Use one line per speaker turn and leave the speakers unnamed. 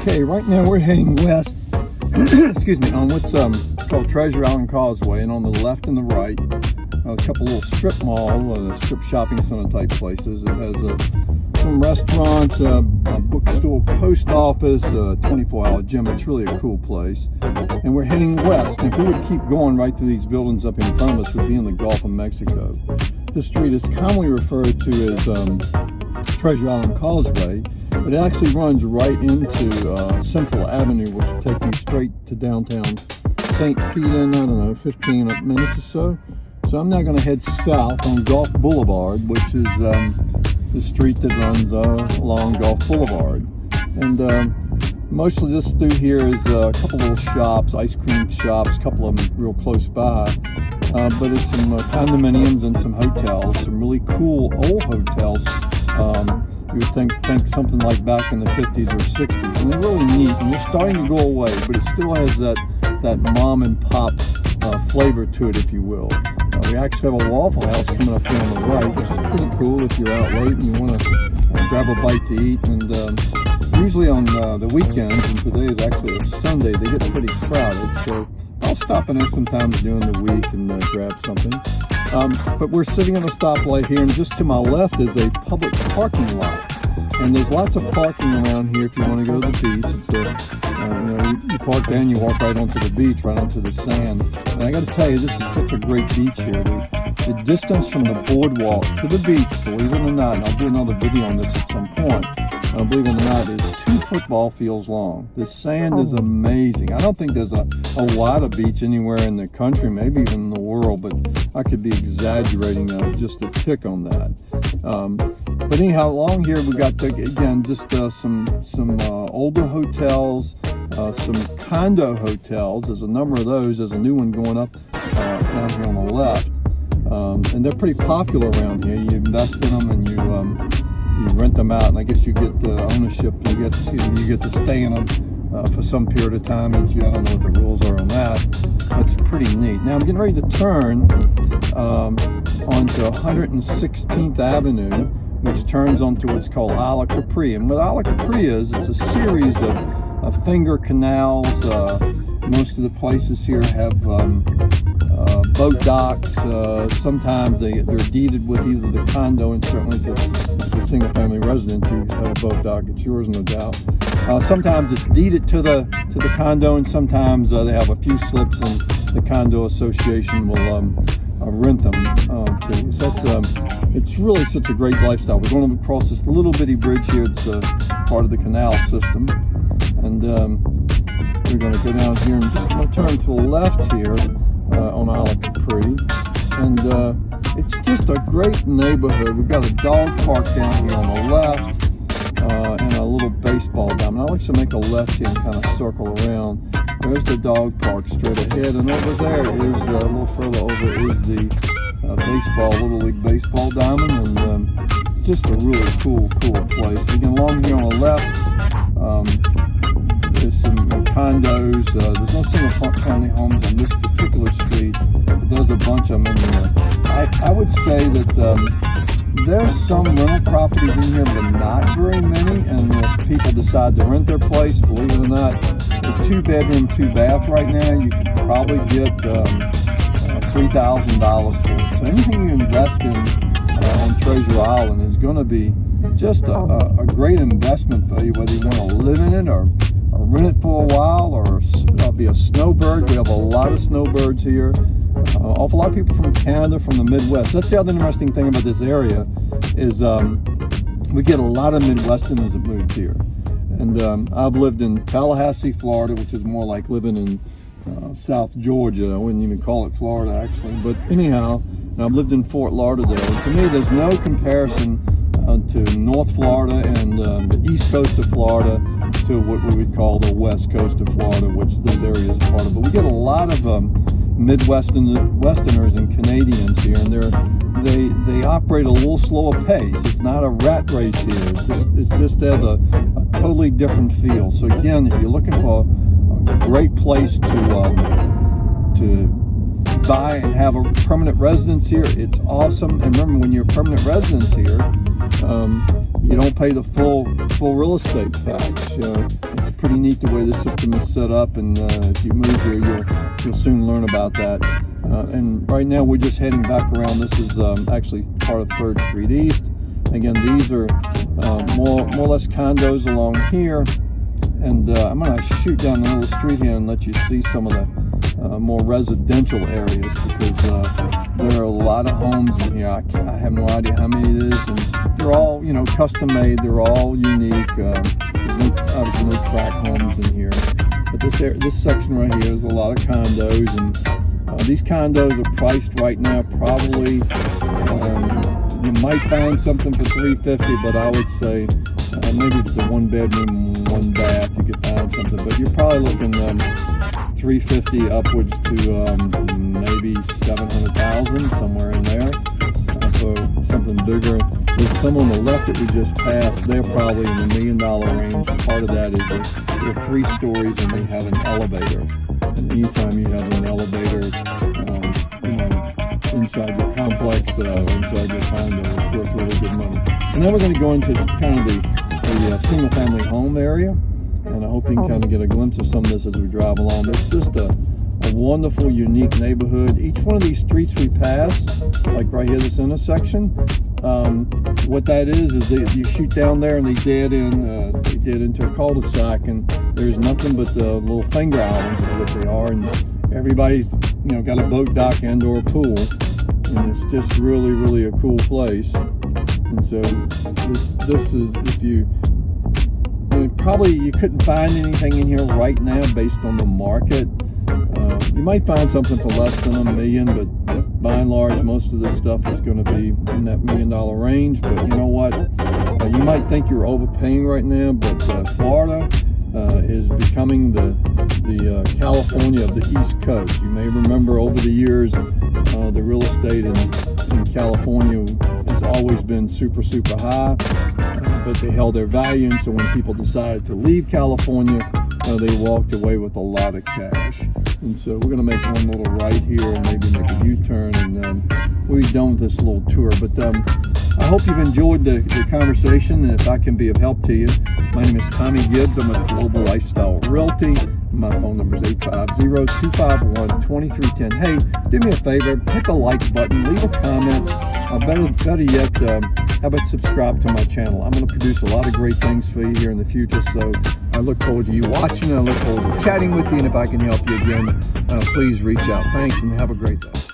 Okay, right now we're heading west, excuse me, on what's called Treasure Island Causeway, and on the left and the right, a couple little strip mall, strip shopping center type places. It has some restaurants, a bookstore, post office, 24-hour gym. It's really a cool place. And we're heading west, and if we would keep going right through these buildings up in front of us, we'd be in the Gulf of Mexico. This street is commonly referred to as Treasure Island Causeway, but it actually runs right into Central Avenue, which will take you straight to downtown St. Pete in, I don't know, 15 minutes or so. So I'm now going to head south on Gulf Boulevard, which is the street that runs along Gulf Boulevard. And mostly this through here is a couple little shops, ice cream shops, a couple of them real close by. But it's some condominiums and some hotels, some really cool old hotels. You would think something like back in the 50s or 60s, and they're really neat, and they're starting to go away, but it still has that mom and pop flavor to it, if you will. We actually have a Waffle House coming up here on the right, which is pretty cool if you're out late and you want to grab a bite to eat. And usually on the weekends, and today is actually a Sunday, they get pretty crowded, so I'll stop in there sometimes during the week and grab something. But we're sitting on a stoplight here, and just to my left is a public parking lot. And there's lots of parking around here if you want to go to the beach. It's you park there and you walk right onto the beach, right onto the sand. And I got to tell you, this is such a great beach here. The distance from the boardwalk to the beach, believe it or not, and I'll do another video on this at some point, believe it or not, is 2 football fields long. The sand is amazing. I don't think there's a lot of beach anywhere in the country, maybe even in the world, but I could be exaggerating just a tick on that. But anyhow, along here we got, again, just some older hotels, some condo hotels. There's a number of those. There's a new one going up down here on the left. And they're pretty popular around here. You invest in them and you rent them out, and I guess you get ownership. You get to stay in them for some period of time each year. I don't know what the rules are on that. That's pretty neat. Now I'm getting ready to turn onto 116th Avenue, which turns onto what's called Isle of Capri. And what Isle of Capri is, it's a series of finger canals. Most of the places here have boat docks. Sometimes they're deeded with either the condo, and certainly if it's a single family residence, you have a boat dock. It's yours, no doubt. Sometimes it's deeded to the condo, and sometimes they have a few slips, and the condo association will rent them to you. So it's really such a great lifestyle. We're going to cross this little bitty bridge here. It's part of the canal system, and we're going to go down here and just going to turn to the left here on Isle of Capri. And it's just a great neighborhood. We've got a dog park down here on the left, and a little baseball diamond. I like to make a left here and kind of circle around. There's the dog park straight ahead, and over there is a little further over is the Little League baseball diamond, and just a really cool place. Again, along here on the left, there's some condos. There's no single family homes on this particular street, but there's a bunch of them in there. I would say that there's some rental properties in here, but not very many. And if people decide to rent their place, believe it or not, a 2-bedroom, 2-bath right now, you could probably get $3,000 for it. So anything you invest in on Treasure Island is going to be just a great investment for you, whether you want to live in it or rent it for a while, or be a snowbird. We have a lot of snowbirds here. Awful lot of people from Canada, from the Midwest. That's the other interesting thing about this area is we get a lot of Midwesterners that moved here. And I've lived in Tallahassee, Florida, which is more like living in South Georgia. I wouldn't even call it Florida, actually. But anyhow, and I've lived in Fort Lauderdale. And to me, there's no comparison to North Florida and the East Coast of Florida to what we would call the West Coast of Florida, which this area is part of. But we get a lot of Midwesterners and Canadians here, and they operate a little slower pace. It's not a rat race here. It just has a totally different feel. So again, if you're looking for a great place to buy and have a permanent residence here, it's awesome. And remember, when you're a permanent residence here, you don't pay the full real estate tax. It's pretty neat the way the system is set up, and if you move here, you'll soon learn about that. And right now we're just heading back around. This is actually part of 3rd Street East. Again, these are more or less condos along here, and I'm going to shoot down the little street here and let you see some of the more residential areas, because there are a lot of homes in here. I have no idea how many it is, and they're all, you know, custom made. They're all unique. There's obviously no crack homes in here, but this section right here is a lot of condos, and these condos are priced right now probably. You might find something for $350, but I would say maybe if it's a 1-bedroom, 1 bath, you could find something. But you're probably looking $350 upwards to maybe $700,000, somewhere in there, for something bigger. There's some on the left that we just passed. They're probably in the $1 million range. Part of that is they're 3 stories and they have an elevator. And anytime you have an elevator, inside your complex, inside your condo, it's worth really good money. So now we're going to go into kind of the single-family home area, and I hope you can kind of get a glimpse of some of this as we drive along. It's just a wonderful, unique neighborhood. Each one of these streets we pass, like right here, this intersection, what that is you shoot down there and they dead into a cul-de-sac, and there's nothing but the little finger islands is what they are, and everybody's, you know, got a boat dock and or a pool, and it's just really, really a cool place. And so this is, if you probably you couldn't find anything in here right now based on the market. You might find something for less than $1 million, but by and large, most of this stuff is going to be in that $1 million range. But you know what? You might think you're overpaying right now, but Florida is becoming the California of the East Coast. You may remember over the years, the real estate in California has always been super, super high, but they held their value, and so when people decided to leave California, they walked away with a lot of cash. And so we're going to make one little right here and maybe make a U-turn, and we'll be done with this little tour. But I hope you've enjoyed the conversation, and if I can be of help to you. My name is Tommy Gibbs. I'm with Global Lifestyle Realty. My phone number is 850-251-2310. Hey, do me a favor, hit the like button, leave a comment. Better yet, how about subscribe to my channel? I'm going to produce a lot of great things for you here in the future, so I look forward to you watching, and I look forward to chatting with you, and if I can help you again, please reach out. Thanks, and have a great day.